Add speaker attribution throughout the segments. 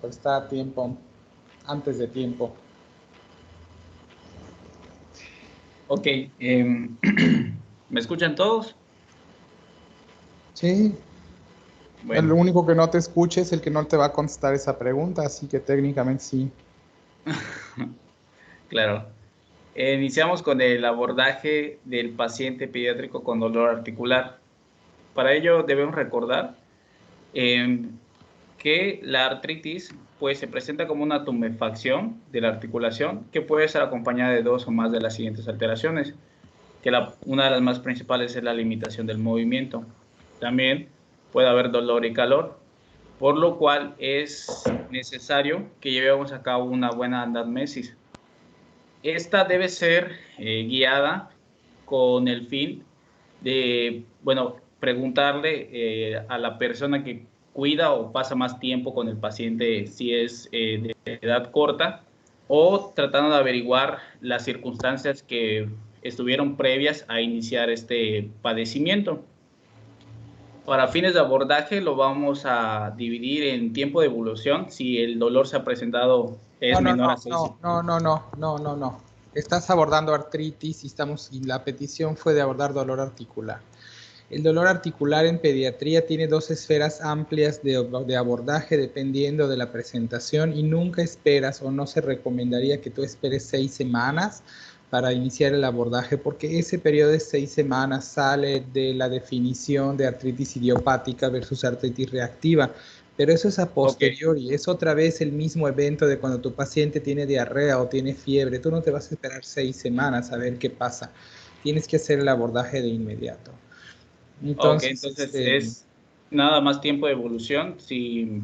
Speaker 1: por estar a tiempo, antes de tiempo.
Speaker 2: Ok, ¿me escuchan todos?
Speaker 1: Sí, el
Speaker 2: Bueno,
Speaker 1: único que no te escuche es el que no te va a contestar esa pregunta, así que técnicamente sí.
Speaker 2: claro. Iniciamos con el abordaje del paciente pediátrico con dolor articular. Para ello debemos recordar que la artritis pues, se presenta como una tumefacción de la articulación que puede ser acompañada de dos o más de las siguientes alteraciones, que una de las más principales es la limitación del movimiento. También puede haber dolor y calor, por lo cual es necesario que llevemos a cabo una buena anamnesis. Esta debe ser guiada con el fin de, bueno, preguntarle a la persona que cuida o pasa más tiempo con el paciente si es de edad corta o tratando de averiguar las circunstancias que estuvieron previas a iniciar este padecimiento. Para fines de abordaje lo vamos a dividir en tiempo de evolución si el dolor se ha presentado es menor a 6.
Speaker 1: No. Estás abordando artritis y la petición fue de abordar dolor articular. El dolor articular en pediatría tiene dos esferas amplias de abordaje dependiendo de la presentación y nunca esperas o no se recomendaría que tú esperes 6 semanas para iniciar el abordaje porque ese periodo de 6 semanas sale de la definición de artritis idiopática versus artritis reactiva. Pero eso es a posteriori, es otra vez el mismo evento de cuando tu paciente tiene diarrea o tiene fiebre. Tú no te vas a esperar 6 semanas a ver qué pasa. Tienes que hacer el abordaje de inmediato.
Speaker 2: Ok,
Speaker 1: Entonces,
Speaker 2: entonces es nada más tiempo de evolución si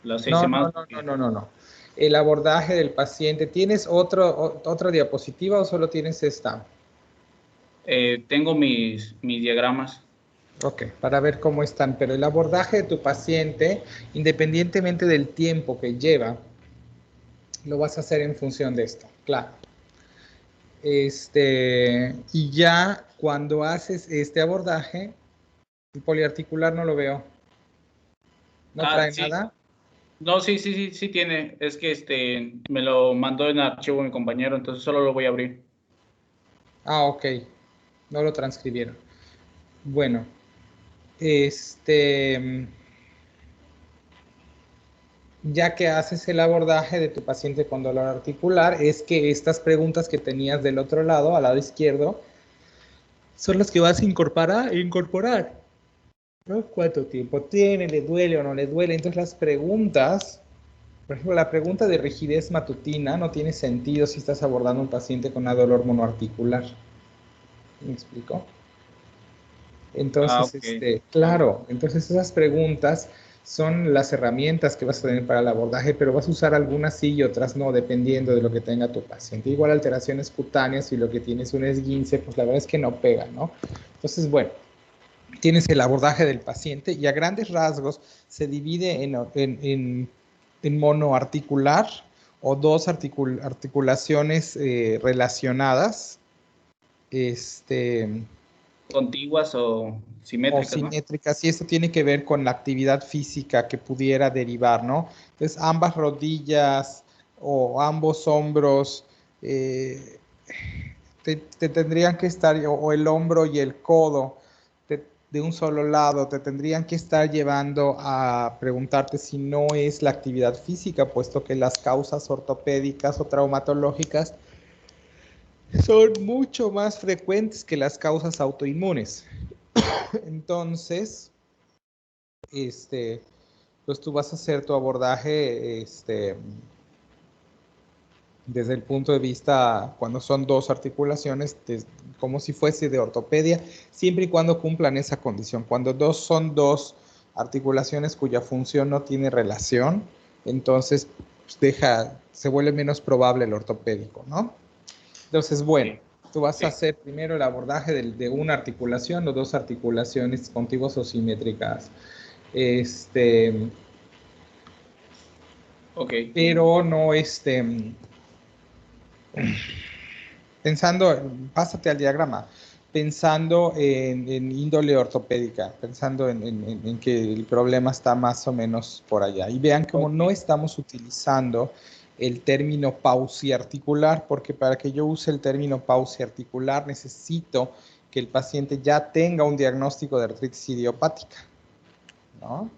Speaker 2: las 6 semanas.
Speaker 1: no. El abordaje del paciente. ¿Tienes otra diapositiva o solo tienes esta?
Speaker 2: Tengo mis diagramas.
Speaker 1: Ok, para ver cómo están. Pero el abordaje de tu paciente, independientemente del tiempo que lleva, lo vas a hacer en función de esto, claro. Y ya cuando haces este abordaje, el poliarticular no lo veo. ¿No
Speaker 2: Ah,
Speaker 1: trae
Speaker 2: sí.
Speaker 1: nada?
Speaker 2: No, sí tiene. Es que me lo mandó en archivo mi compañero, entonces solo lo voy a abrir.
Speaker 1: Ah, ok. No lo transcribieron. Bueno, ya que haces el abordaje de tu paciente con dolor articular, es que estas preguntas que tenías del otro lado, al lado izquierdo, son las que vas a incorporar. ¿No? ¿Cuánto tiempo tiene? ¿Le duele o no le duele? Entonces las preguntas, por ejemplo, la pregunta de rigidez matutina no tiene sentido si estás abordando a un paciente con una dolor monoarticular. ¿Me explico?
Speaker 2: Ah,
Speaker 1: Entonces,
Speaker 2: ok.
Speaker 1: claro, entonces esas preguntas son las herramientas que vas a tener para el abordaje, pero vas a usar algunas sí y otras no, dependiendo de lo que tenga tu paciente. Igual alteraciones cutáneas, si lo que tienes es un esguince, pues la verdad es que no pega, ¿no? Entonces, bueno, tienes el abordaje del paciente y a grandes rasgos se divide en monoarticular o dos articulaciones relacionadas,
Speaker 2: Contiguas o
Speaker 1: o
Speaker 2: simétricas, ¿no?
Speaker 1: simétricas, y esto tiene que ver con la actividad física que pudiera derivar, ¿no? Entonces, ambas rodillas o ambos hombros eh, te tendrían que estar, o el hombro y el codo de un solo lado, te tendrían que estar llevando a preguntarte si no es la actividad física, puesto que las causas ortopédicas o traumatológicas son mucho más frecuentes que las causas autoinmunes. Entonces, pues tú vas a hacer tu abordaje desde el punto de vista cuando son dos articulaciones, como si fuese de ortopedia, siempre y cuando cumplan esa condición. Cuando son dos articulaciones cuya función no tiene relación, entonces pues, se vuelve menos probable el ortopédico, ¿no? Entonces, bueno,
Speaker 2: Sí.
Speaker 1: tú vas a
Speaker 2: Sí.
Speaker 1: hacer primero el abordaje de una articulación o dos articulaciones contiguas o simétricas. Este,
Speaker 2: Ok.
Speaker 1: pero no, pensando, pásate al diagrama. pensando en índole ortopédica, pensando en que el problema está más o menos por allá. Y vean cómo no estamos utilizando el término pausia articular, porque para que yo use el término pausia articular necesito que el paciente ya tenga un diagnóstico de artritis idiopática, ¿no?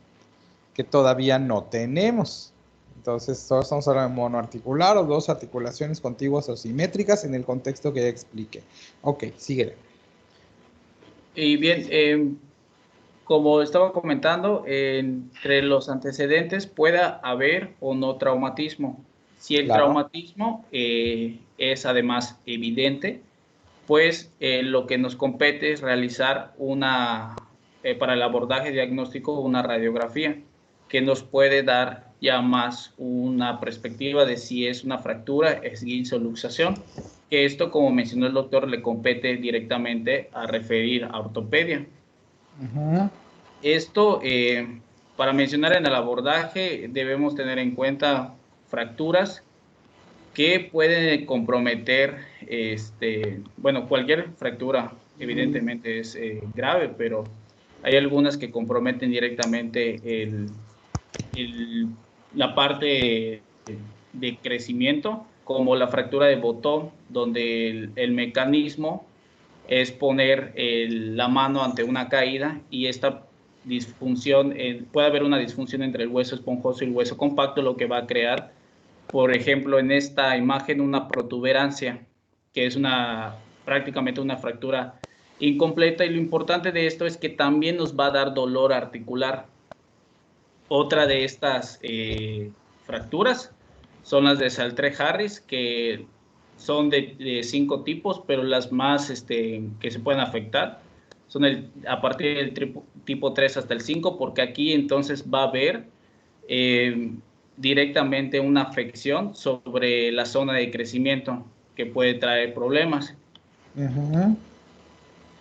Speaker 1: Que todavía no tenemos. Entonces, todos estamos hablando de monoarticular o dos articulaciones contiguas o simétricas en el contexto que ya expliqué. Ok, síguele.
Speaker 2: Y bien, como estaba comentando, entre los antecedentes puede haber o no traumatismo. Si el
Speaker 1: Claro.
Speaker 2: traumatismo es además evidente, pues lo que nos compete es realizar para el abordaje diagnóstico, una radiografía que nos puede dar ya más una perspectiva de si es una fractura, esguince o luxación, que esto, como mencionó el doctor, le compete directamente a referir a ortopedia. Esto, para mencionar en el abordaje, debemos tener en cuenta fracturas que pueden comprometer, bueno, cualquier fractura evidentemente es grave, pero hay algunas que comprometen directamente la parte de crecimiento, como la fractura de botón, donde el mecanismo es poner la mano ante una caída y esta disfunción, puede haber una disfunción entre el hueso esponjoso y el hueso compacto, lo que va a crear, por ejemplo, en esta imagen, una protuberancia, que es prácticamente una fractura incompleta, y lo importante de esto es que también nos va a dar dolor articular. Otra de estas fracturas son las de Saltré-Harris, que son de 5 tipos, pero las más que se pueden afectar son a partir del tipo 3 hasta el 5, porque aquí entonces va a haber directamente una afección sobre la zona de crecimiento que puede traer problemas.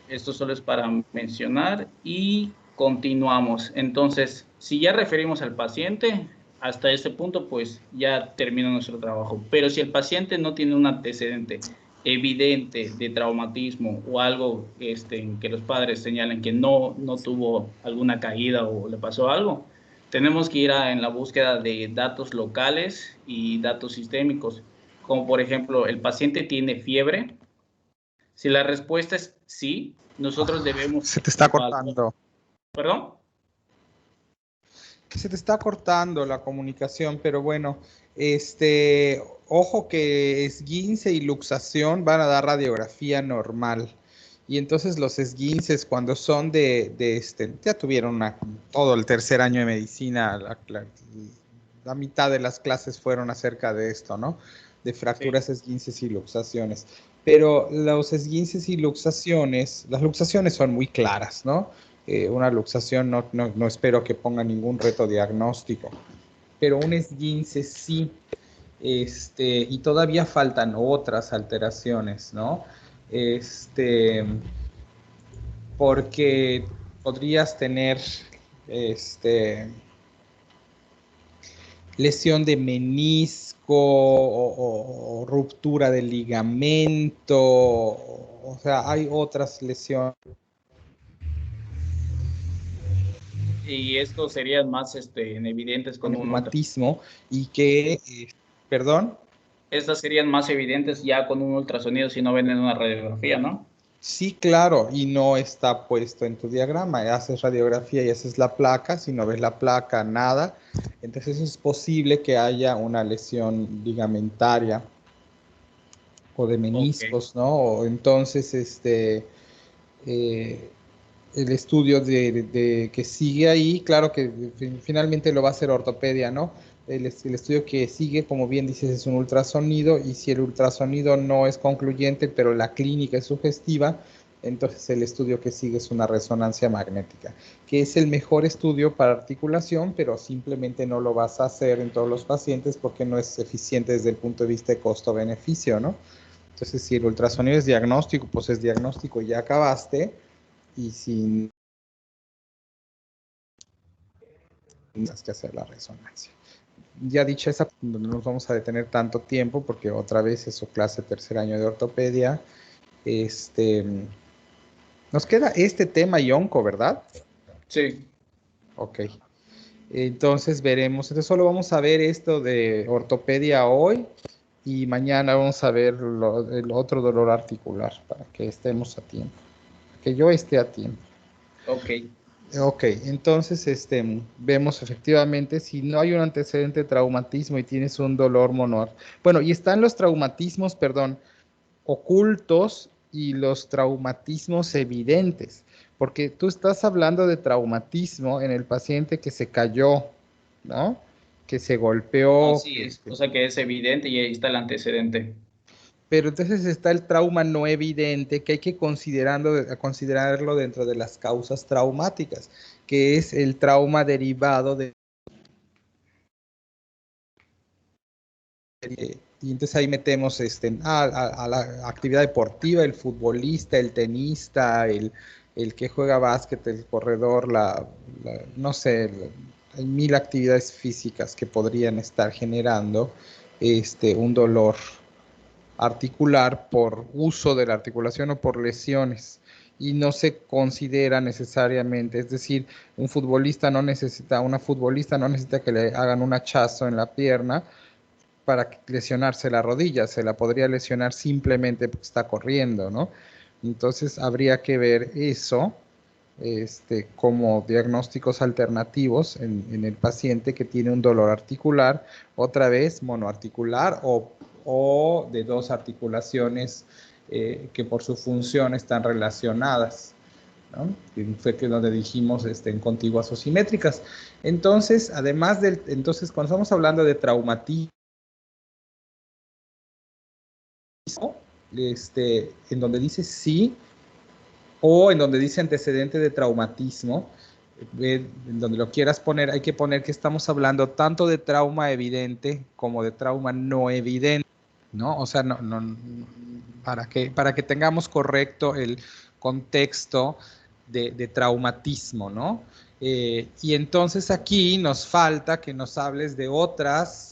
Speaker 2: Esto solo es para mencionar y continuamos. Entonces, si ya referimos al paciente, hasta este punto, pues ya termina nuestro trabajo. Pero si el paciente no tiene un antecedente evidente de traumatismo o algo en que los padres señalen que no tuvo alguna caída o le pasó algo, tenemos que ir en la búsqueda de datos locales y datos sistémicos, como por ejemplo, el paciente tiene fiebre. Si la respuesta es sí, nosotros debemos
Speaker 1: Se te está
Speaker 2: evaluar.
Speaker 1: cortando.
Speaker 2: ¿Perdón?
Speaker 1: Se te está cortando la comunicación, pero bueno, ojo que esguince y luxación van a dar radiografía normal. Y entonces los esguinces cuando son ya tuvieron todo el tercer año de medicina, la mitad de las clases fueron acerca de esto, ¿no? De fracturas, esguinces y luxaciones. Pero los esguinces y luxaciones, las luxaciones son muy claras, ¿no? Una luxación no espero que ponga ningún reto diagnóstico, pero un esguince sí, y todavía faltan otras alteraciones, ¿no? Porque podrías tener, lesión de menisco o ruptura del ligamento, o sea, hay otras lesiones.
Speaker 2: Y estos serían más evidentes con un
Speaker 1: Reumatismo y que, perdón.
Speaker 2: Estas serían más evidentes ya con un ultrasonido si no ven en una radiografía, ¿no?
Speaker 1: Sí, claro, y no está puesto en tu diagrama. Haces radiografía y haces la placa, si no ves la placa, nada. Entonces es posible que haya una lesión ligamentaria o de meniscos, ¿no? O entonces, el estudio que sigue ahí, claro que finalmente lo va a hacer ortopedia, ¿no? El estudio que sigue, como bien dices, es un ultrasonido, y si el ultrasonido no es concluyente, pero la clínica es sugestiva, entonces el estudio que sigue es una resonancia magnética, que es el mejor estudio para articulación, pero simplemente no lo vas a hacer en todos los pacientes porque no es eficiente desde el punto de vista de costo-beneficio, ¿no? Entonces, si el ultrasonido es diagnóstico, pues es diagnóstico y ya acabaste. Y si tienes que hacer la resonancia. Ya dicha esa, no nos vamos a detener tanto tiempo porque otra vez es su clase tercer año de ortopedia. Nos queda este tema y onco, ¿verdad?
Speaker 2: Sí.
Speaker 1: Ok. Entonces veremos. Entonces solo vamos a ver esto de ortopedia hoy y mañana vamos a ver el otro dolor articular para que estemos a tiempo. Que yo esté a tiempo.
Speaker 2: Ok.
Speaker 1: Ok, entonces vemos efectivamente si no hay un antecedente de traumatismo y tienes un dolor bueno, y están los traumatismos, perdón, ocultos y los traumatismos evidentes, porque tú estás hablando de traumatismo en el paciente que se cayó, ¿no? Que se golpeó,
Speaker 2: Así es. O sea que es evidente y ahí está el antecedente.
Speaker 1: pero entonces está el trauma no evidente que hay que considerarlo dentro de las causas traumáticas, que es el trauma derivado de y entonces ahí metemos a la actividad deportiva, el futbolista, el tenista, el que juega básquet, el corredor, no sé, hay mil actividades físicas que podrían estar generando un dolor articular por uso de la articulación o por lesiones y no se considera necesariamente, es decir, una futbolista no necesita que le hagan un hachazo en la pierna para lesionarse la rodilla, se la podría lesionar simplemente porque está corriendo, ¿no? Entonces habría que ver eso como diagnósticos alternativos en el paciente que tiene un dolor articular, otra vez monoarticular o de dos articulaciones que por su función están relacionadas, ¿no? Fue que donde dijimos en contiguas o simétricas. Entonces, entonces cuando estamos hablando de traumatismo, en donde dice sí o en donde dice antecedente de traumatismo, en donde lo quieras poner, hay que poner que estamos hablando tanto de trauma evidente como de trauma no evidente, ¿no? O sea, para que tengamos correcto el contexto de traumatismo, ¿no? Y entonces aquí nos falta que nos hables de otras.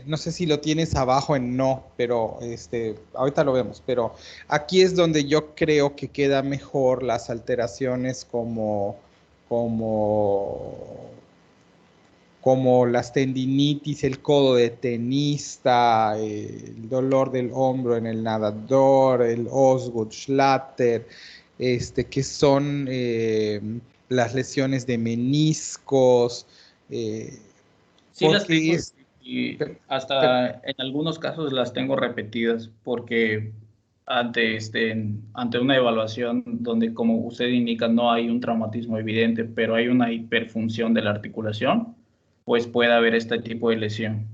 Speaker 1: No sé si lo tienes abajo en no, pero ahorita lo vemos, pero aquí es donde yo creo que queda mejor las alteraciones como, como las tendinitis, el codo de tenista, el dolor del hombro en el nadador, el Osgood-Schlatter, que son las lesiones de meniscos, eh,
Speaker 2: Sí las
Speaker 1: porque
Speaker 2: tengo
Speaker 1: es
Speaker 2: y
Speaker 1: pero, pero,
Speaker 2: hasta en algunos casos las tengo repetidas porque ante una evaluación donde, como usted indica, no hay un traumatismo evidente, pero hay una hiperfunción de la articulación, pues puede haber este tipo de lesión.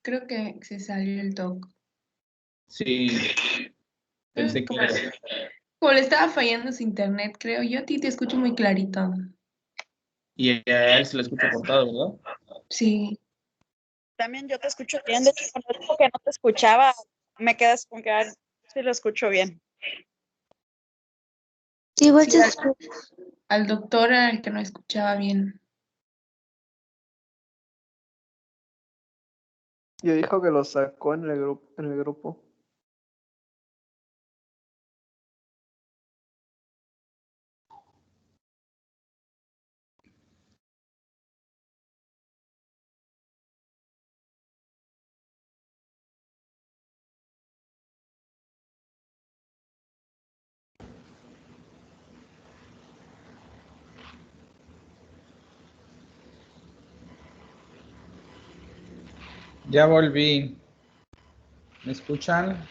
Speaker 3: Creo que se salió el doc.
Speaker 2: Sí, pensé que
Speaker 3: Como,
Speaker 2: era.
Speaker 3: como le estaba fallando su internet, creo. Yo a ti te escucho muy clarito.
Speaker 2: Y a él se le escucha cortado, ¿verdad?
Speaker 3: Sí.
Speaker 4: También yo te escucho bien. De hecho, cuando dijo que no te escuchaba, me quedas con que sí lo escucho bien.
Speaker 3: Sí, al doctor era el que no escuchaba bien.
Speaker 5: Y dijo que lo sacó en el grupo.
Speaker 1: ya volví. ¿Me escuchan?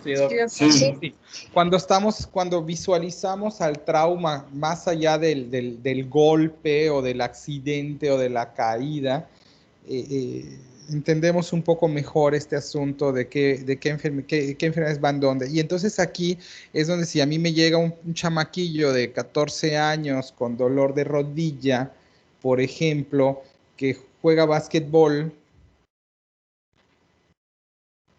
Speaker 2: Sí, doc.
Speaker 1: Sí. Cuando visualizamos al trauma más allá del golpe o del accidente o de la caída, entendemos un poco mejor este asunto qué enfermedades van dónde. Y entonces aquí es donde si a mí me llega un chamaquillo de 14 años con dolor de rodilla, por ejemplo, que juega básquetbol,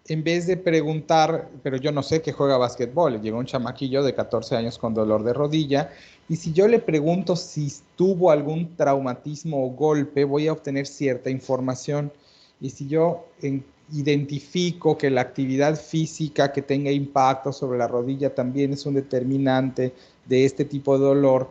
Speaker 1: en vez de preguntar, pero yo no sé que juega básquetbol, llegó un chamaquillo de 14 años con dolor de rodilla, y si yo le pregunto si tuvo algún traumatismo o golpe, voy a obtener cierta información. Y si yo identifico que la actividad física que tenga impacto sobre la rodilla también es un determinante de este tipo de dolor,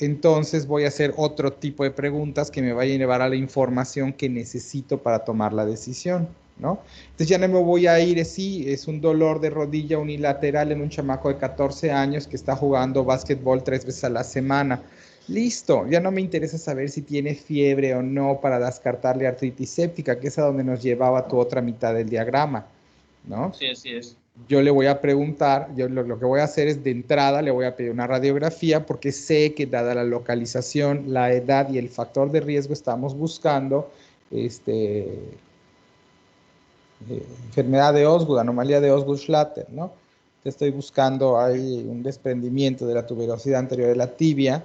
Speaker 1: entonces voy a hacer otro tipo de preguntas que me vayan a llevar a la información que necesito para tomar la decisión, ¿no? Entonces ya no me voy a ir así, es un dolor de rodilla unilateral en un chamaco de 14 años que está jugando básquetbol 3 veces a la semana. Listo, ya no me interesa saber si tiene fiebre o no para descartarle artritis séptica, que es a donde nos llevaba tu otra mitad del diagrama, ¿no?
Speaker 2: Sí, así es.
Speaker 1: Yo le voy a preguntar, yo lo que voy a hacer es de entrada le voy a pedir una radiografía porque sé que dada la localización, la edad y el factor de riesgo estamos buscando enfermedad de Osgood, anomalía de Osgood-Schlatter, ¿no? Estoy buscando ahí un desprendimiento de la tuberosidad anterior de la tibia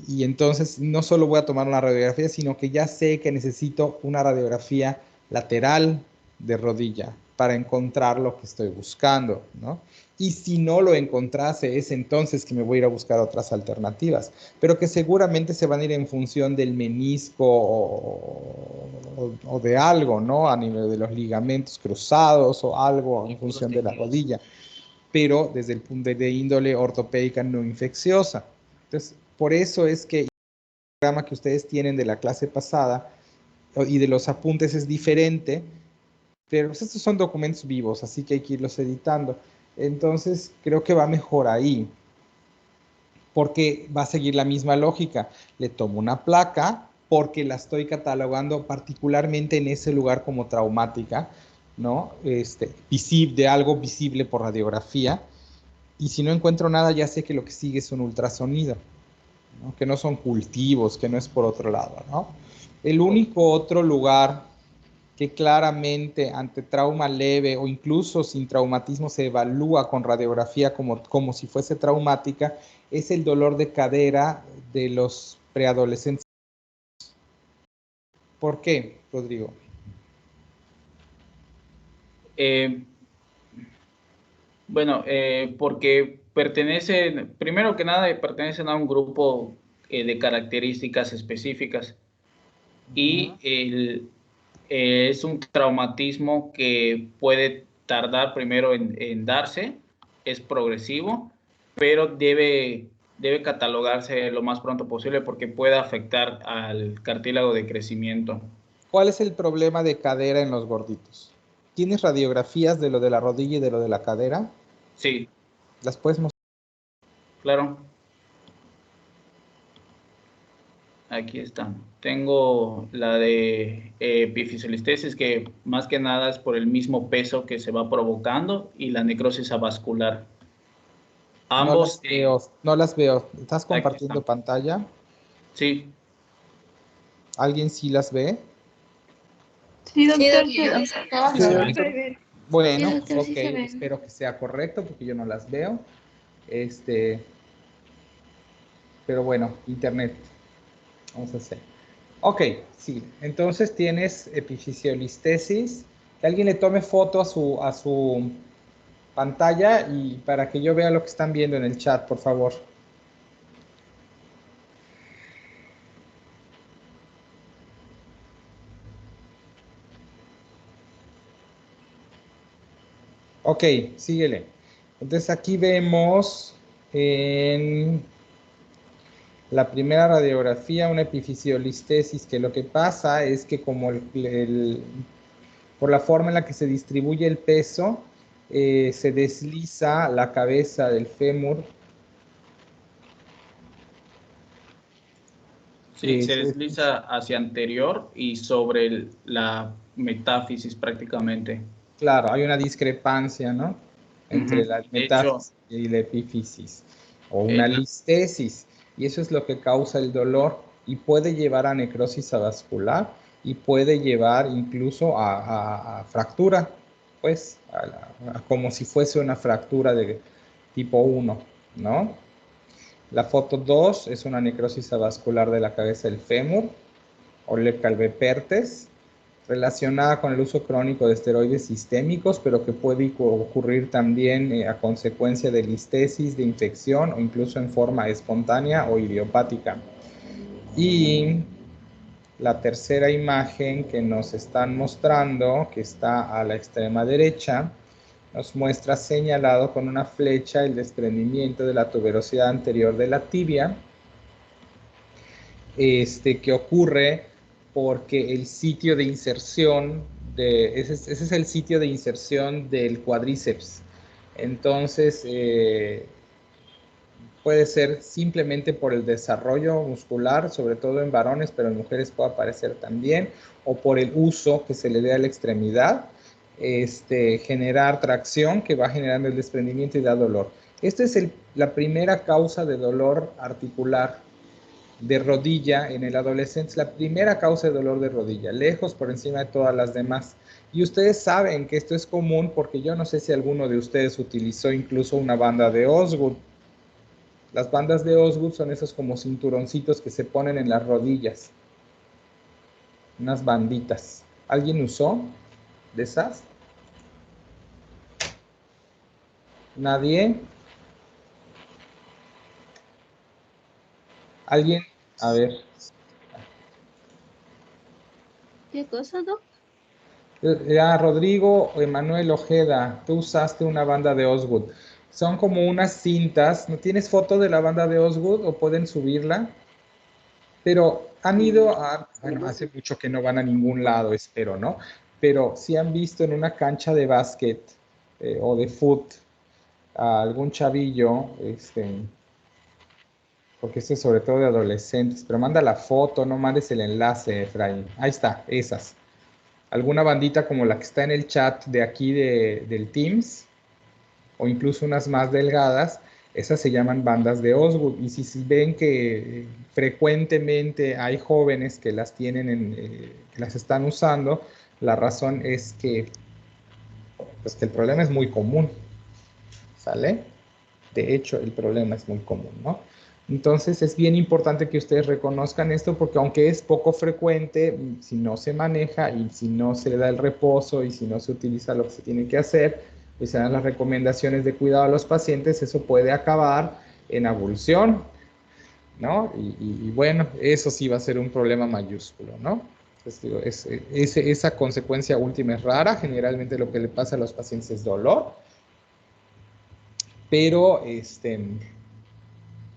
Speaker 1: y entonces no solo voy a tomar una radiografía, sino que ya sé que necesito una radiografía lateral de rodilla para encontrar lo que estoy buscando, ¿no? Y si no lo encontrase, es entonces que me voy a ir a buscar otras alternativas, pero que seguramente se van a ir en función del menisco o de algo, ¿no? A nivel de los ligamentos cruzados o algo en función de la rodilla, pero desde el punto de índole ortopédica no infecciosa. Entonces, por eso es que el programa que ustedes tienen de la clase pasada y de los apuntes es diferente, pero estos son documentos vivos, así que hay que irlos editando. Entonces, creo que va mejor ahí, porque va a seguir la misma lógica. Le tomo una placa porque la estoy catalogando particularmente en ese lugar como traumática, ¿no? Visible, de algo visible por radiografía. Y si no encuentro nada, ya sé que lo que sigue es un ultrasonido, ¿no? Que no son cultivos, que no es por otro lado, ¿no? El único otro lugar que claramente ante trauma leve o incluso sin traumatismo se evalúa con radiografía como si fuese traumática, es el dolor de cadera de los preadolescentes. ¿Por qué, Rodrigo?
Speaker 2: Bueno, porque primero que nada, pertenecen a un grupo de características específicas y es un traumatismo que puede tardar primero en darse, es progresivo, pero debe catalogarse lo más pronto posible porque puede afectar al cartílago de crecimiento.
Speaker 1: ¿Cuál es el problema de cadera en los gorditos? ¿Tienes radiografías de lo de la rodilla y de lo de la cadera?
Speaker 2: Sí,
Speaker 1: ¿Las puedes mostrar?
Speaker 2: claro. Aquí están. Tengo la de epifisiolistesis, que más que nada es por el mismo peso que se va provocando, y la necrosis avascular.
Speaker 1: No las
Speaker 2: Ambos.
Speaker 1: veo, no las veo. ¿Estás
Speaker 2: Aquí
Speaker 1: compartiendo
Speaker 2: están.
Speaker 1: pantalla?
Speaker 2: Sí.
Speaker 1: ¿Alguien sí las ve?
Speaker 3: Sí, doctor,
Speaker 5: Sí,
Speaker 1: Bueno,
Speaker 3: Sí, doctor,
Speaker 1: ok,
Speaker 3: sí se ven.
Speaker 1: espero que sea correcto porque yo no las veo. Pero bueno, internet. Vamos a hacer. Ok, sí. Entonces tienes epifisiolistesis. Que alguien le tome foto a su pantalla y para que yo vea lo que están viendo en el chat, por favor. Ok, síguele. Entonces aquí vemos en la primera radiografía una epifisiolistesis, que lo que pasa es que como por la forma en la que se distribuye el peso, se desliza la cabeza del fémur.
Speaker 2: Sí, se
Speaker 1: Se desliza.
Speaker 2: desliza hacia anterior y sobre la metáfisis prácticamente.
Speaker 1: Claro, hay una discrepancia, ¿no? Entre la
Speaker 2: De hecho,
Speaker 1: metáfisis y la epífisis, o una listesis, y eso es lo que causa el dolor y puede llevar a necrosis avascular y puede llevar incluso a fractura, pues, como si fuese una fractura de tipo 1, ¿no? La foto 2 es una necrosis avascular de la cabeza del fémur, o le calvepertes, relacionada con el uso crónico de esteroides sistémicos, pero que puede ocurrir también a consecuencia de listesis, de infección o incluso en forma espontánea o idiopática. Y la tercera imagen que nos están mostrando, que está a la extrema derecha, nos muestra señalado con una flecha el desprendimiento de la tuberosidad anterior de la tibia, que ocurre porque el sitio de inserción, ese es el sitio de inserción del cuádriceps. Entonces, puede ser simplemente por el desarrollo muscular, sobre todo en varones, pero en mujeres puede aparecer también, o por el uso que se le dé a la extremidad, generar tracción que va generando el desprendimiento y da dolor. Esta es la primera causa de dolor articular de rodilla en el adolescente, es la primera causa de dolor de rodilla, lejos por encima de todas las demás. Y ustedes saben que esto es común porque yo no sé si alguno de ustedes utilizó incluso una banda de Osgood. Las bandas de Osgood son esos como cinturoncitos que se ponen en las rodillas. Unas banditas. ¿Alguien usó de esas? ¿Nadie? ¿Alguien? A ver.
Speaker 6: ¿Qué cosa, Doc?
Speaker 1: Rodrigo Emanuel Ojeda, tú usaste una banda de Osgood. Son como unas cintas. ¿No tienes foto de la banda de Osgood o pueden subirla? Pero han ido a, bueno, hace mucho que no van a ningún lado, espero, ¿no? Pero si han visto en una cancha de básquet o de foot a algún chavillo, porque esto es sobre todo de adolescentes, pero manda la foto, no mandes el enlace, Efraín. Ahí está, esas. Alguna bandita como la que está en el chat de aquí del Teams, o incluso unas más delgadas, esas se llaman bandas de Osgood. Y si ven que frecuentemente hay jóvenes que las tienen, que las están usando, la razón es que, pues, que el problema es muy común, ¿sale? De hecho, el problema es muy común, ¿no? Entonces es bien importante que ustedes reconozcan esto porque aunque es poco frecuente, si no se maneja y si no se le da el reposo y si no se utiliza lo que se tiene que hacer, pues se dan las recomendaciones de cuidado a los pacientes, eso puede acabar en avulsión, ¿no? Y bueno, eso sí va a ser un problema mayúsculo, ¿no? Entonces, digo, esa consecuencia última es rara, generalmente lo que le pasa a los pacientes es dolor, pero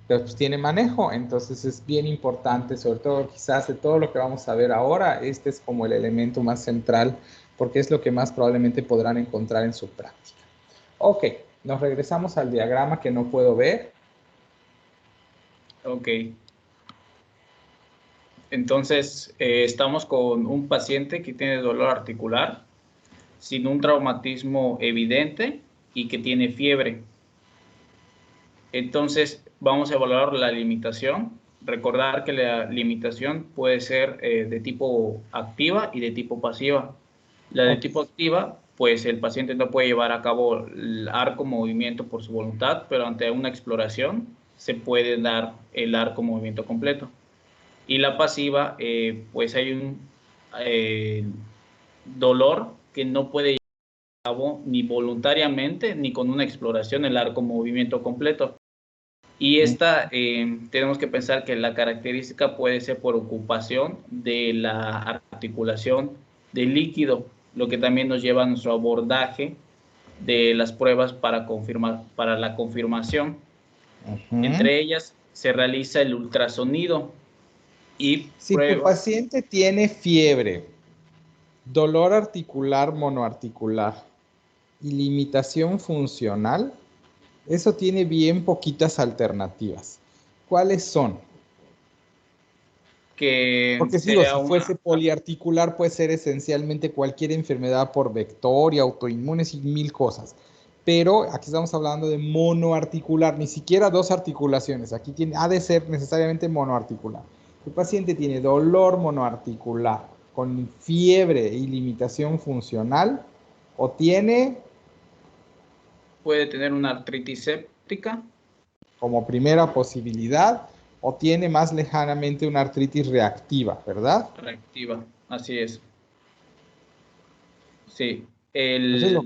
Speaker 1: pues tiene manejo, entonces es bien importante, sobre todo quizás de todo lo que vamos a ver ahora, este es como el elemento más central, porque es lo que más probablemente podrán encontrar en su práctica. Ok, nos regresamos al diagrama que no puedo ver.
Speaker 2: Ok. Entonces, estamos con un paciente que tiene dolor articular, sin un traumatismo evidente y que tiene fiebre. Entonces, vamos a evaluar la limitación. Recordar que la limitación puede ser de tipo activa y de tipo pasiva. La de tipo activa, pues el paciente no puede llevar a cabo el arco movimiento por su voluntad, pero ante una exploración se puede dar el arco movimiento completo. Y la pasiva, pues hay un dolor que no puede llevar a cabo ni voluntariamente ni con una exploración el arco movimiento completo. Y esta, tenemos que pensar que la característica puede ser por ocupación de la articulación del líquido, lo que también nos lleva a nuestro abordaje de las pruebas para la confirmación. Entre ellas se realiza el ultrasonido y
Speaker 1: si tu paciente tiene fiebre, dolor articular monoarticular y limitación funcional, eso tiene bien poquitas alternativas. ¿Cuáles son? Porque digo, si fuese poliarticular puede ser esencialmente cualquier enfermedad por vector y autoinmunes y mil cosas. Pero aquí estamos hablando de monoarticular, ni siquiera dos articulaciones. Aquí ha de ser necesariamente monoarticular. El paciente tiene dolor monoarticular con fiebre y limitación funcional o
Speaker 2: puede tener una artritis séptica
Speaker 1: como primera posibilidad, o tiene más lejanamente una artritis reactiva, ¿verdad?
Speaker 2: Reactiva, así es. Sí,
Speaker 1: Entonces,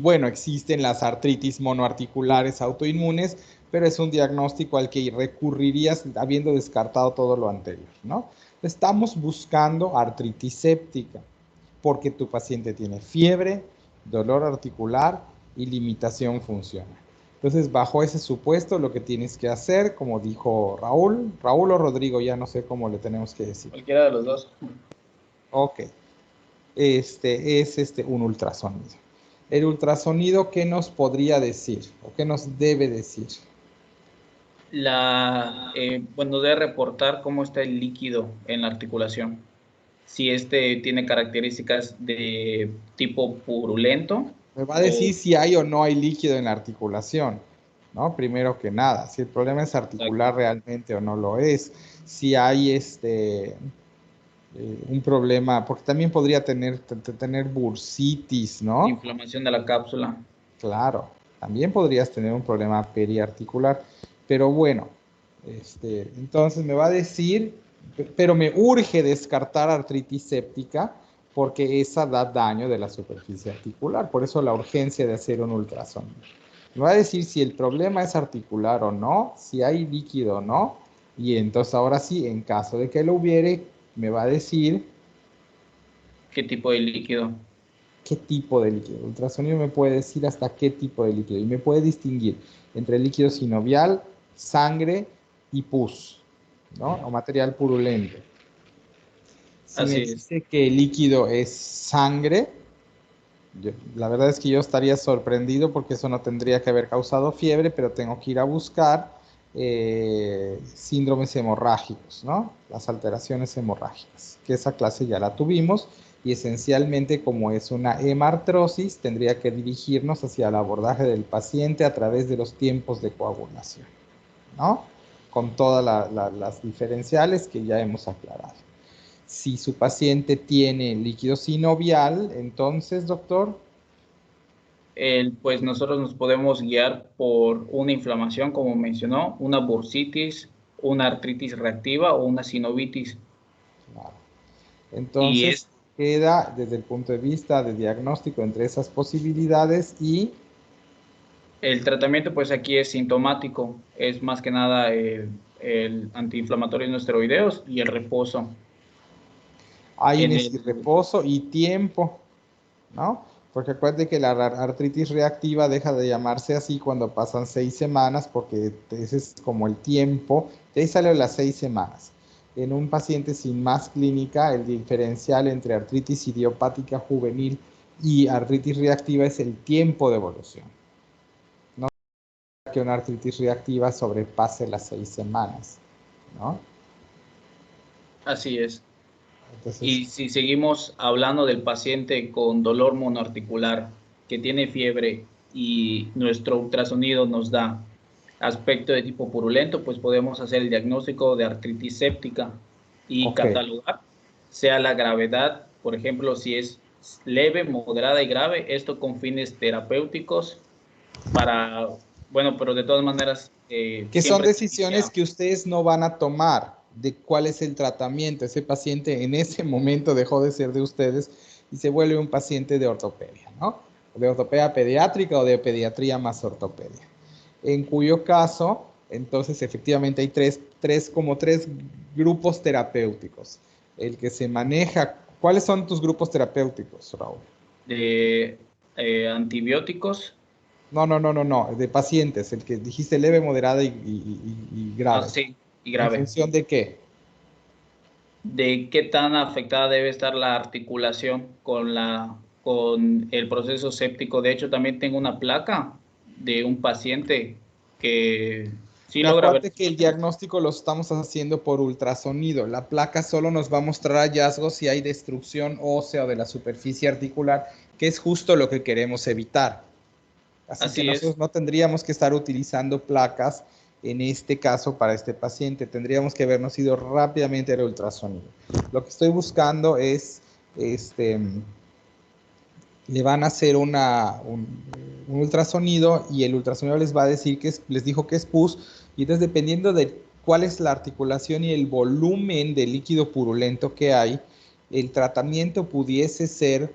Speaker 1: bueno, existen las artritis monoarticulares autoinmunes, pero es un diagnóstico al que recurrirías habiendo descartado todo lo anterior, ¿no? Estamos buscando artritis séptica, porque tu paciente tiene fiebre, dolor articular y limitación funcional. Entonces, bajo ese supuesto, lo que tienes que hacer, como dijo Raúl o Rodrigo, ya no sé cómo le tenemos que decir.
Speaker 2: cualquiera de los dos.
Speaker 1: Ok, es un ultrasonido. El ultrasonido, ¿qué nos podría decir? ¿O qué nos debe decir?
Speaker 2: Bueno, debe reportar cómo está el líquido en la articulación. Si este tiene características de tipo purulento
Speaker 1: Me va a
Speaker 2: o
Speaker 1: decir si hay o no hay líquido en la articulación, ¿no? Primero que nada, si el problema es articular realmente o no lo es. Si hay un problema, porque también podría tener bursitis, ¿no?
Speaker 2: inflamación de la cápsula.
Speaker 1: Claro, también podrías tener un problema periarticular, pero bueno, entonces me va a decir, pero me urge descartar artritis séptica porque esa da daño de la superficie articular, por eso la urgencia de hacer un ultrasonido. Me va a decir si el problema es articular o no, si hay líquido o no, y entonces ahora sí, en caso de que lo hubiere, me va a decir
Speaker 2: ¿Qué tipo de líquido?
Speaker 1: qué tipo de líquido. El ultrasonido me puede decir hasta qué tipo de líquido y me puede distinguir entre líquido sinovial, sangre y pus, ¿no? O material purulento. Si me
Speaker 2: Así es.
Speaker 1: dice que el líquido es sangre, la verdad es que yo estaría sorprendido porque eso no tendría que haber causado fiebre, pero tengo que ir a buscar síndromes hemorrágicos, ¿no? Las alteraciones hemorrágicas, que esa clase ya la tuvimos y esencialmente como es una hemartrosis, tendría que dirigirnos hacia el abordaje del paciente a través de los tiempos de coagulación, ¿no? Con todas las diferenciales que ya hemos aclarado. Si su paciente tiene líquido sinovial, entonces, doctor,
Speaker 2: Pues nosotros nos podemos guiar por una inflamación, como mencionó, una bursitis, una artritis reactiva o una sinovitis.
Speaker 1: claro.
Speaker 2: Y
Speaker 1: Entonces, queda desde el punto de vista de diagnóstico entre esas posibilidades y
Speaker 2: el tratamiento, pues aquí es sintomático, es más que nada el antiinflamatorio no esteroideos y el reposo. En
Speaker 1: AINES y
Speaker 2: el,
Speaker 1: reposo y tiempo, ¿no? Porque acuérdate que la artritis reactiva deja de llamarse así cuando pasan 6 semanas, porque ese es como el tiempo, de ahí sale las 6 semanas. En un paciente sin más clínica, el diferencial entre artritis idiopática juvenil y artritis reactiva es el tiempo de evolución. No que una artritis reactiva sobrepase las 6 semanas, ¿no?
Speaker 2: Así es.
Speaker 1: Entonces,
Speaker 2: Y si seguimos hablando del paciente con dolor monoarticular que tiene fiebre y nuestro ultrasonido nos da aspecto de tipo purulento, pues podemos hacer el diagnóstico de artritis séptica y
Speaker 1: ok.
Speaker 2: catalogar, sea la gravedad, por ejemplo, si es leve, moderada y grave, esto con fines terapéuticos para, bueno, pero de todas maneras,
Speaker 1: Que son
Speaker 2: siempre se
Speaker 1: decisiones
Speaker 2: inicia.
Speaker 1: que ustedes no van a tomar de cuál es el tratamiento. Ese paciente en ese momento dejó de ser de ustedes y se vuelve un paciente de ortopedia, ¿no? De ortopedia pediátrica o de pediatría más ortopedia. En cuyo caso, entonces efectivamente hay como tres grupos terapéuticos. El que se maneja, ¿cuáles son tus grupos terapéuticos, Raúl?
Speaker 2: De antibióticos.
Speaker 1: No, de pacientes, el que dijiste leve, moderada y
Speaker 2: Ah,
Speaker 1: grave.
Speaker 2: sí, y
Speaker 1: ¿En
Speaker 2: grave.
Speaker 1: función de qué?
Speaker 2: De qué tan afectada debe estar la articulación con el proceso séptico. De hecho, también tengo una placa de un paciente que sí
Speaker 1: Pero
Speaker 2: logra ver
Speaker 1: acuérdate que el diagnóstico lo estamos haciendo por ultrasonido. La placa solo nos va a mostrar hallazgos si hay destrucción ósea o de la superficie articular, que es justo lo que queremos evitar. Así que
Speaker 2: Así es.
Speaker 1: nosotros no tendríamos que estar utilizando placas en este caso para este paciente. Tendríamos que habernos ido rápidamente al ultrasonido. Lo que estoy buscando es, le van a hacer un ultrasonido y el ultrasonido les va a decir les dijo que es pus, y entonces dependiendo de cuál es la articulación y el volumen de líquido purulento que hay, el tratamiento pudiese ser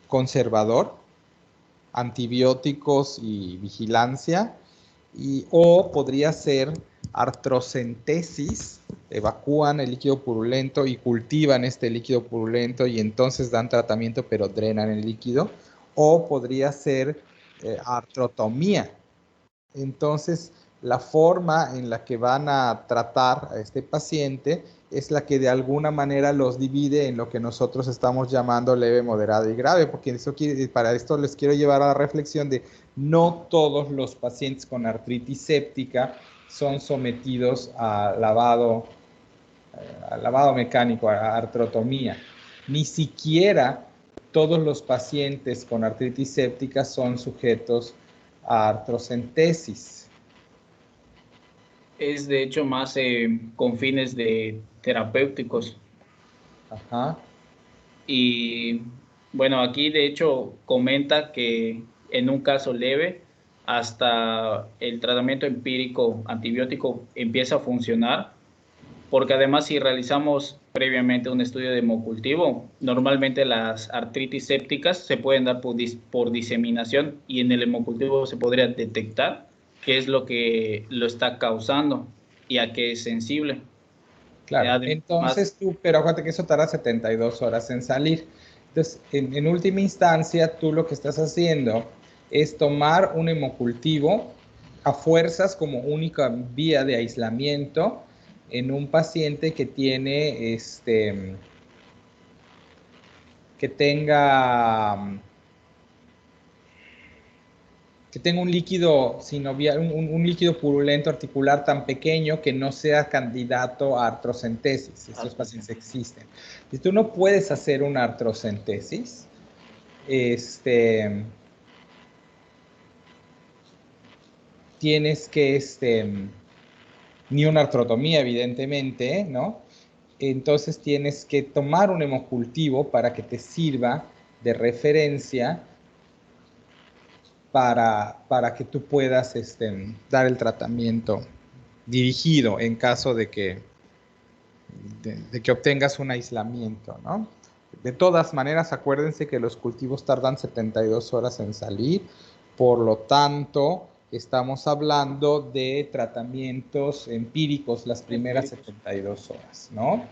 Speaker 1: conservador, antibióticos y vigilancia, o podría ser artrocentesis, evacúan el líquido purulento y cultivan este líquido purulento y entonces dan tratamiento pero drenan el líquido, o podría ser artrotomía. Entonces, la forma en la que van a tratar a este paciente es la que de alguna manera los divide en lo que nosotros estamos llamando leve, moderado y grave, porque para esto les quiero llevar a la reflexión de no todos los pacientes con artritis séptica son sometidos a lavado mecánico, a artrotomía. Ni siquiera todos los pacientes con artritis séptica son sujetos a artrocentesis.
Speaker 2: Es de hecho más con fines de terapéuticos.
Speaker 1: Ajá.
Speaker 2: Y bueno, aquí de hecho comenta que en un caso leve, hasta el tratamiento empírico antibiótico empieza a funcionar, porque además si realizamos previamente un estudio de hemocultivo, normalmente las artritis sépticas se pueden dar por diseminación y en el hemocultivo se podría detectar qué es lo que lo está causando y a qué es sensible.
Speaker 1: Claro,
Speaker 2: Además,
Speaker 1: entonces pero acuérdate que eso tarda 72 horas en salir. Entonces, en última instancia, tú lo que estás haciendo es tomar un hemocultivo a fuerzas como única vía de aislamiento en un paciente que tiene, que tenga un líquido sinovial, un líquido purulento articular tan pequeño que no sea candidato a artrocentesis. Estos pacientes existen. Si tú no puedes hacer una artrocentesis, tienes que, ni una artrotomía, evidentemente, ¿no? Entonces tienes que tomar un hemocultivo para que te sirva de referencia para que tú puedas dar el tratamiento dirigido en caso de que obtengas un aislamiento, ¿no? De todas maneras, acuérdense que los cultivos tardan 72 horas en salir, por lo tanto, estamos hablando de tratamientos empíricos las primeras 72 horas, ¿no?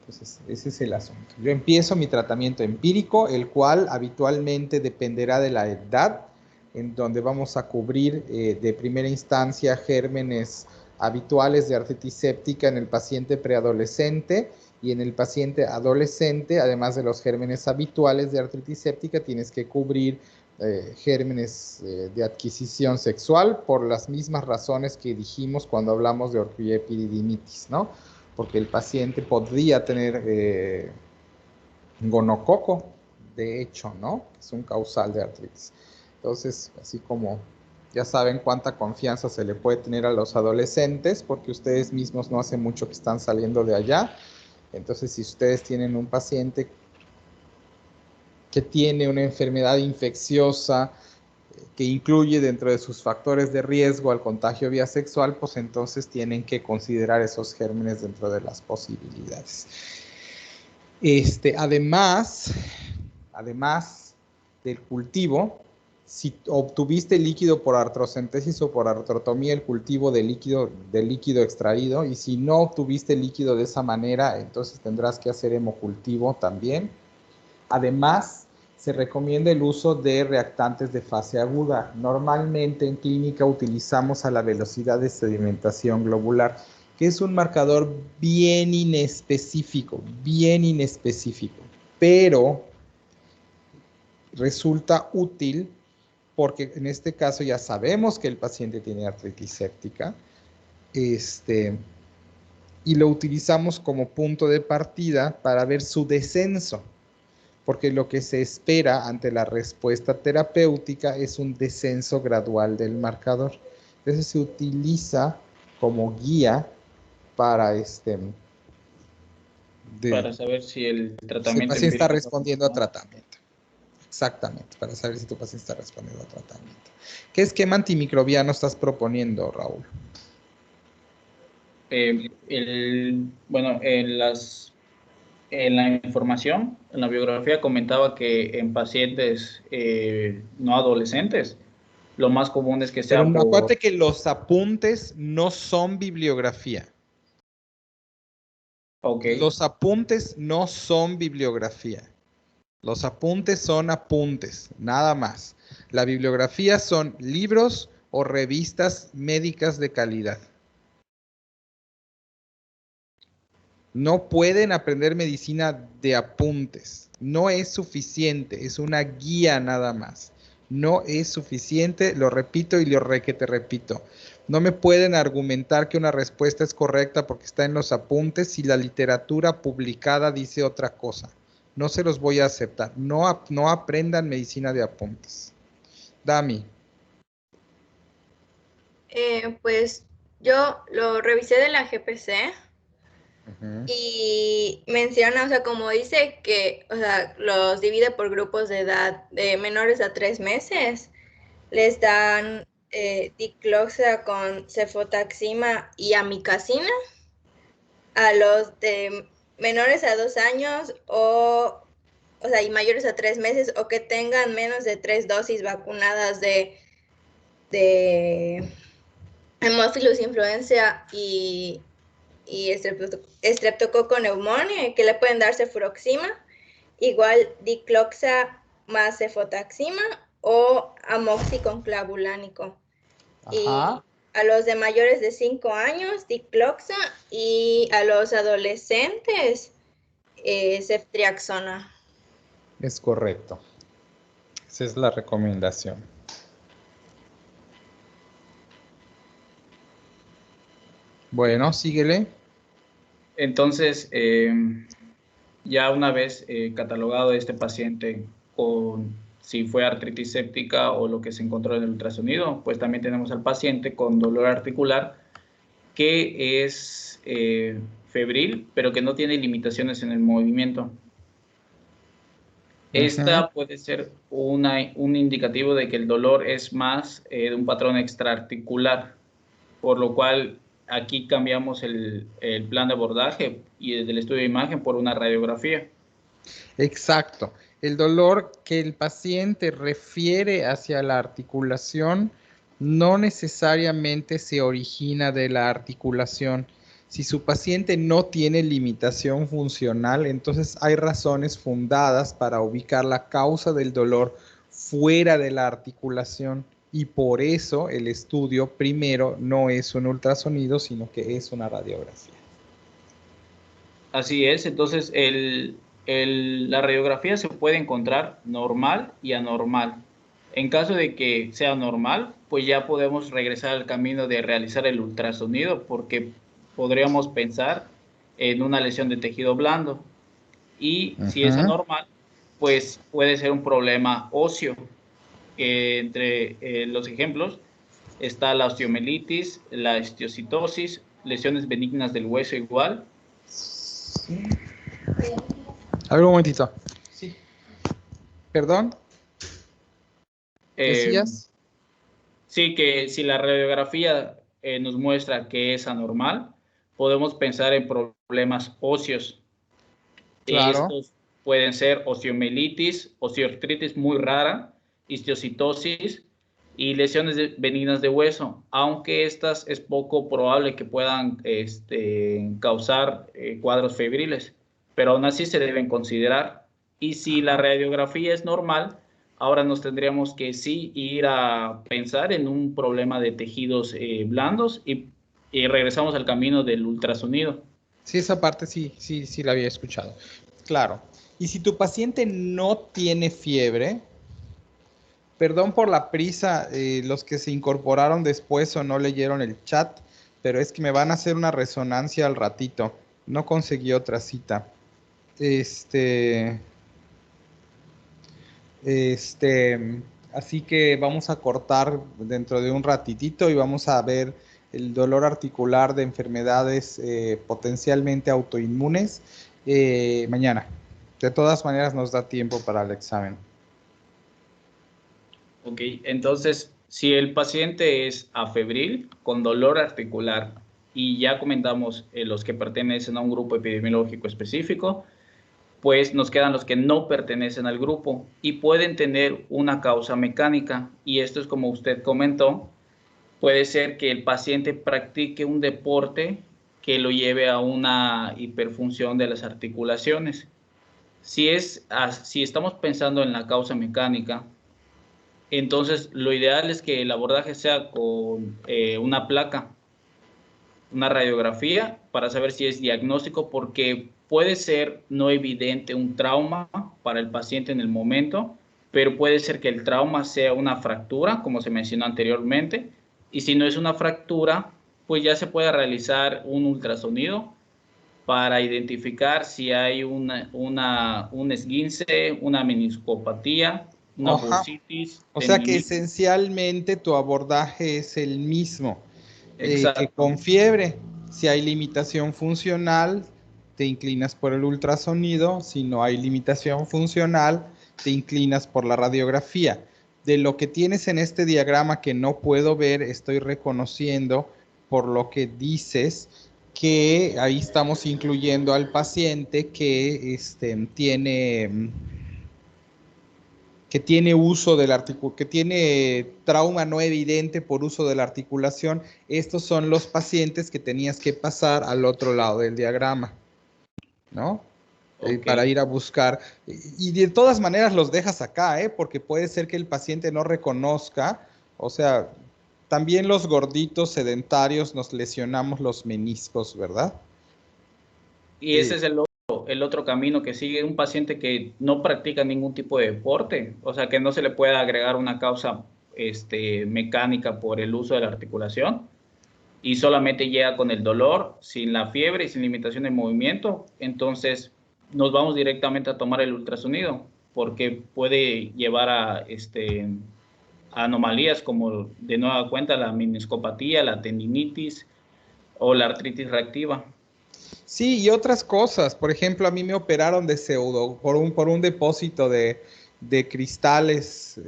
Speaker 1: Entonces, ese es el asunto. Yo empiezo mi tratamiento empírico, el cual habitualmente dependerá de la edad, en donde vamos a cubrir de primera instancia gérmenes habituales de artritis séptica en el paciente preadolescente, y en el paciente adolescente, además de los gérmenes habituales de artritis séptica, tienes que cubrir gérmenes de adquisición sexual por las mismas razones que dijimos cuando hablamos de Orquídea epididimitis, ¿no? Porque el paciente podría tener gonococo, de hecho, ¿no? Es un causal de artritis. Entonces, así como ya saben cuánta confianza se le puede tener a los adolescentes, porque ustedes mismos no hace mucho que están saliendo de allá. Entonces, si ustedes tienen un paciente que tiene una enfermedad infecciosa que incluye dentro de sus factores de riesgo al contagio vía sexual, pues entonces tienen que considerar esos gérmenes dentro de las posibilidades. Además del cultivo, si obtuviste líquido por artrocentesis o por artrotomía, el cultivo del líquido extraído, y si no obtuviste líquido de esa manera, entonces tendrás que hacer hemocultivo también. Además, se recomienda el uso de reactantes de fase aguda. Normalmente en clínica utilizamos a la velocidad de sedimentación globular, que es un marcador bien inespecífico, pero resulta útil porque en este caso ya sabemos que el paciente tiene artritis séptica, y lo utilizamos como punto de partida para ver su descenso, porque lo que se espera ante la respuesta terapéutica es un descenso gradual del marcador. Entonces se utiliza como guía para
Speaker 2: para saber si el
Speaker 1: si el
Speaker 2: tratamiento
Speaker 1: paciente está
Speaker 2: empírico
Speaker 1: respondiendo a tratamiento. Exactamente, para saber si tu paciente está respondiendo a tratamiento. ¿Qué esquema antimicrobiano estás proponiendo, Raúl?
Speaker 2: bueno, en las en la información, en la biografía comentaba que en pacientes no adolescentes, lo más común es que
Speaker 1: Pero
Speaker 2: sea por...
Speaker 1: acuérdate que los apuntes no son bibliografía.
Speaker 2: Ok,
Speaker 1: Los apuntes no son bibliografía. Los apuntes son apuntes, nada más. La bibliografía son libros o revistas médicas de calidad. No pueden aprender medicina de apuntes. No es suficiente, es una guía nada más. No es suficiente, lo repito y que te repito. No me pueden argumentar que una respuesta es correcta porque está en los apuntes si la literatura publicada dice otra cosa. No se los voy a aceptar. No aprendan medicina de apuntes. Dami.
Speaker 7: Pues yo lo revisé de la GPC
Speaker 1: Ujú.
Speaker 7: y menciona, o sea, como dice que, o sea, los divide por grupos de edad de menores a 3 meses, les dan dicloxa con cefotaxima y amicacina. A los de menores a 2 años o sea, y mayores a 3 meses o que tengan menos de 3 dosis vacunadas de Haemophilus influenza y Streptococo pneumoniae, que le pueden dar cefuroxima, igual dicloxa más cefotaxima o amoxiclavulánico. Y
Speaker 1: Ajá.
Speaker 7: a los de mayores de 5 años, dicloxa, y a los adolescentes, ceftriaxona.
Speaker 1: Es correcto. Esa es la recomendación. Bueno, síguele.
Speaker 2: entonces ya una vez catalogado este paciente con si fue artritis séptica o lo que se encontró en el ultrasonido, pues también tenemos al paciente con dolor articular que es febril, pero que no tiene limitaciones en el movimiento. Esta puede ser un indicativo de que el dolor es más de un patrón extraarticular, por lo cual aquí cambiamos el plan de abordaje y desde el estudio de imagen por una radiografía.
Speaker 1: Exacto. El dolor que el paciente refiere hacia la articulación no necesariamente se origina de la articulación. Si su paciente no tiene limitación funcional, entonces hay razones fundadas para ubicar la causa del dolor fuera de la articulación y por eso el estudio primero no es un ultrasonido, sino que es una radiografía.
Speaker 2: Así es, entonces la radiografía se puede encontrar normal y anormal. En caso de que sea normal, pues ya podemos regresar al camino de realizar el ultrasonido porque podríamos pensar en una lesión de tejido blando. Y si es anormal, pues puede ser un problema óseo. Entre los ejemplos está la osteomielitis, la osteocitosis, lesiones benignas del hueso igual.
Speaker 1: A ver un momentito. Sí. ¿Perdón? ¿Decías?
Speaker 2: Sí, que si la radiografía nos muestra que es anormal, podemos pensar en problemas óseos.
Speaker 1: Claro.
Speaker 2: Estos pueden ser osteomielitis, osteoartritis muy rara, histiocytosis y lesiones benignas de hueso, aunque estas es poco probable que puedan causar cuadros febriles, pero aún así se deben considerar. Y si la radiografía es normal, ahora nos tendríamos que sí ir a pensar en un problema de tejidos blandos y regresamos al camino del ultrasonido.
Speaker 1: Sí, esa parte sí la había escuchado. Claro. Y si tu paciente no tiene fiebre, perdón por la prisa, los que se incorporaron después o no leyeron el chat, pero es que me van a hacer una resonancia al ratito. No conseguí otra cita. Así que vamos a cortar dentro de un ratitito y vamos a ver el dolor articular de enfermedades potencialmente autoinmunes mañana. De todas maneras nos da tiempo para el examen.
Speaker 2: Ok, entonces, si el paciente es afebril con dolor articular y ya comentamos los que pertenecen a un grupo epidemiológico específico, pues nos quedan los que no pertenecen al grupo y pueden tener una causa mecánica. Y esto es como usted comentó, puede ser que el paciente practique un deporte que lo lleve a una hiperfunción de las articulaciones. Si estamos pensando en la causa mecánica, entonces lo ideal es que el abordaje sea con una placa, una radiografía, para saber si es diagnóstico, porque puede ser no evidente un trauma para el paciente en el momento, pero puede ser que el trauma sea una fractura, como se mencionó anteriormente, y si no es una fractura, pues ya se puede realizar un ultrasonido para identificar si hay un esguince, una meniscopatía, una
Speaker 1: Ajá.
Speaker 2: bursitis,
Speaker 1: O sea que
Speaker 2: tendinitis.
Speaker 1: esencialmente tu abordaje es el mismo, que
Speaker 2: Exacto.
Speaker 1: con fiebre. Si hay limitación funcional, te inclinas por el ultrasonido. Si no hay limitación funcional, te inclinas por la radiografía. De lo que tienes en este diagrama que no puedo ver, estoy reconociendo por lo que dices que ahí estamos incluyendo al paciente que tiene uso del que tiene trauma no evidente por uso de la articulación. Estos son los pacientes que tenías que pasar al otro lado del diagrama, ¿no?
Speaker 2: Ok.
Speaker 1: Para ir a buscar. Y de todas maneras los dejas acá, porque puede ser que el paciente no reconozca. O sea, también los gorditos sedentarios nos lesionamos los meniscos, ¿verdad?
Speaker 2: Y ese es el otro camino que sigue un paciente que no practica ningún tipo de deporte, o sea, que no se le puede agregar una causa mecánica por el uso de la articulación y solamente llega con el dolor, sin la fiebre y sin limitación de movimiento. Entonces nos vamos directamente a tomar el ultrasonido porque puede llevar a anomalías como de nueva cuenta la meniscopatía, la tendinitis o la artritis reactiva.
Speaker 1: Sí, y otras cosas. Por ejemplo, a mí me operaron de por un depósito de cristales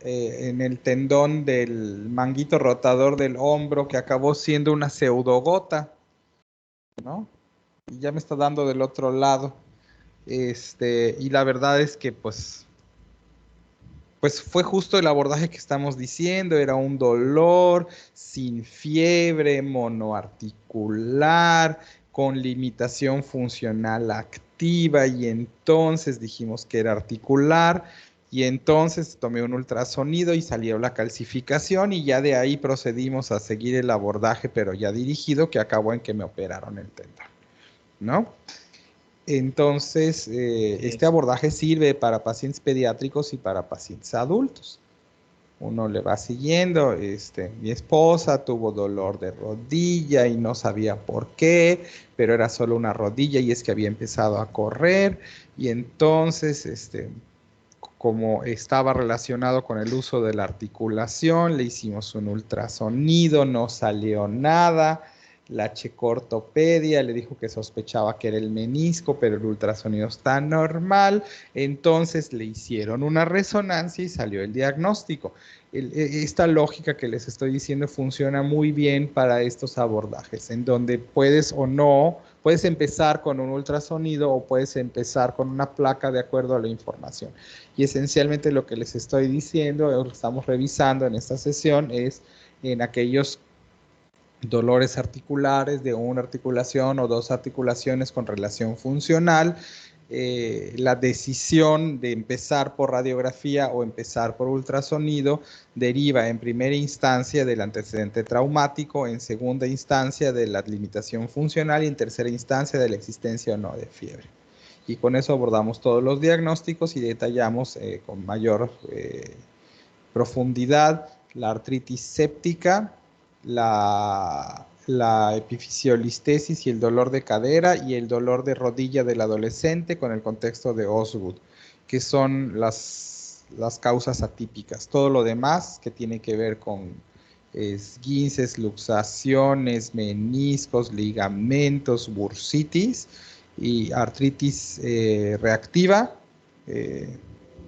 Speaker 1: en el tendón del manguito rotador del hombro que acabó siendo una pseudogota, ¿no? Y ya me está dando del otro lado. Y la verdad es que pues fue justo el abordaje que estamos diciendo, era un dolor sin fiebre, monoarticular, con limitación funcional activa, y entonces dijimos que era articular, y entonces tomé un ultrasonido y salió la calcificación, y ya de ahí procedimos a seguir el abordaje, pero ya dirigido, que acabó en que me operaron el tendón, ¿no? Entonces, este abordaje sirve para pacientes pediátricos y para pacientes adultos. Uno le va siguiendo. Mi esposa tuvo dolor de rodilla y no sabía por qué, pero era solo una rodilla y es que había empezado a correr. Y entonces, como estaba relacionado con el uso de la articulación, le hicimos un ultrasonido, no salió nada. La checó ortopedia, le dijo que sospechaba que era el menisco, pero el ultrasonido está normal. Entonces le hicieron una resonancia y salió el diagnóstico. Esta lógica que les estoy diciendo funciona muy bien para estos abordajes, en donde puedes o no, puedes empezar con un ultrasonido o puedes empezar con una placa de acuerdo a la información. Y esencialmente lo que les estoy diciendo, lo que estamos revisando en esta sesión, es en aquellos dolores articulares de una articulación o dos articulaciones con relación funcional, la decisión de empezar por radiografía o empezar por ultrasonido deriva en primera instancia del antecedente traumático, en segunda instancia de la limitación funcional y en tercera instancia de la existencia o no de fiebre. Y con eso abordamos todos los diagnósticos y detallamos con mayor profundidad la artritis séptica, la epifisiolistesis y el dolor de cadera y el dolor de rodilla del adolescente con el contexto de Osgood, que son las causas atípicas. Todo lo demás que tiene que ver con esguinces, luxaciones, meniscos, ligamentos, bursitis y artritis reactiva,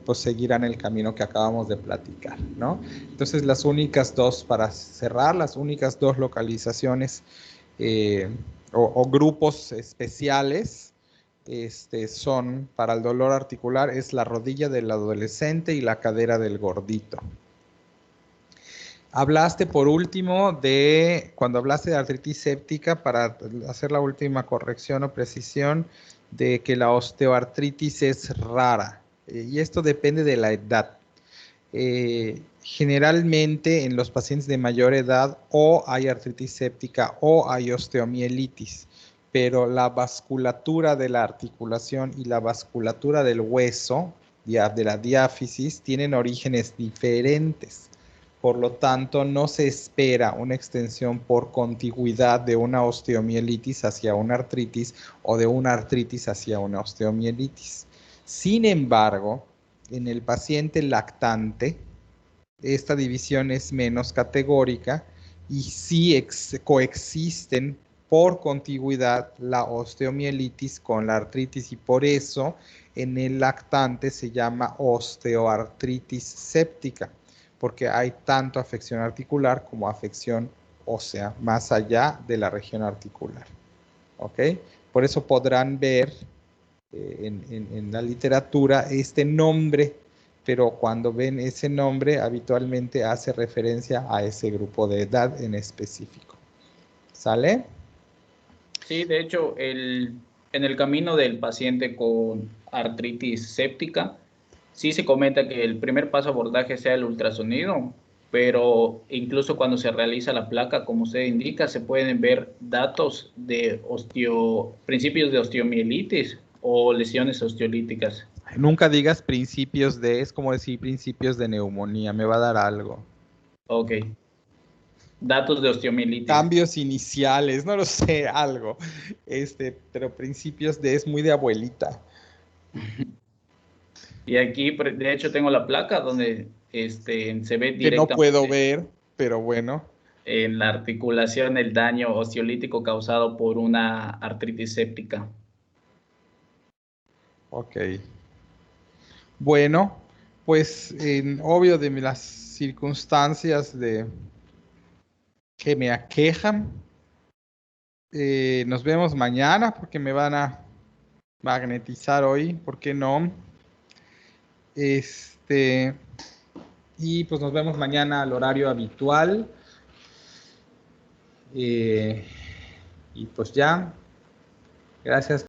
Speaker 1: pues seguirán el camino que acabamos de platicar, ¿no? Entonces las únicas dos, para cerrar, las únicas dos localizaciones o grupos especiales son para el dolor articular es la rodilla del adolescente y la cadera del gordito. Hablaste por último cuando hablaste de artritis séptica, para hacer la última corrección o precisión, de que la osteoartritis es rara. Y esto depende de la edad. Generalmente en los pacientes de mayor edad o hay artritis séptica o hay osteomielitis, pero la vasculatura de la articulación y la vasculatura del hueso, de la diáfisis, tienen orígenes diferentes. Por lo tanto, no se espera una extensión por contigüidad de una osteomielitis hacia una artritis o de una artritis hacia una osteomielitis. Sin embargo, en el paciente lactante, esta división es menos categórica y sí coexisten por contigüidad la osteomielitis con la artritis, y por eso en el lactante se llama osteoartritis séptica, porque hay tanto afección articular como afección ósea, más allá de la región articular. ¿Ok? Por eso podrán ver en la literatura este nombre, pero cuando ven ese nombre habitualmente hace referencia a ese grupo de edad en específico. ¿Sale?
Speaker 2: Sí, de hecho, en el camino del paciente con artritis séptica, sí se comenta que el primer paso a abordaje sea el ultrasonido, pero incluso cuando se realiza la placa, como usted indica, se pueden ver datos de principios de osteomielitis o lesiones osteolíticas.
Speaker 1: Nunca digas principios de, es como decir principios de neumonía, me va a dar algo.
Speaker 2: Ok. Datos de osteomielitis.
Speaker 1: Cambios iniciales, no lo sé, algo. Pero principios de es muy de abuelita.
Speaker 2: Y aquí, de hecho, tengo la placa donde se ve directamente.
Speaker 1: Que no puedo ver, pero bueno.
Speaker 2: En la articulación el daño osteolítico causado por una artritis séptica.
Speaker 1: Ok. Bueno, pues obvio de las circunstancias que me aquejan, nos vemos mañana porque me van a magnetizar hoy, ¿por qué no? Y pues nos vemos mañana al horario habitual. Y pues ya, gracias.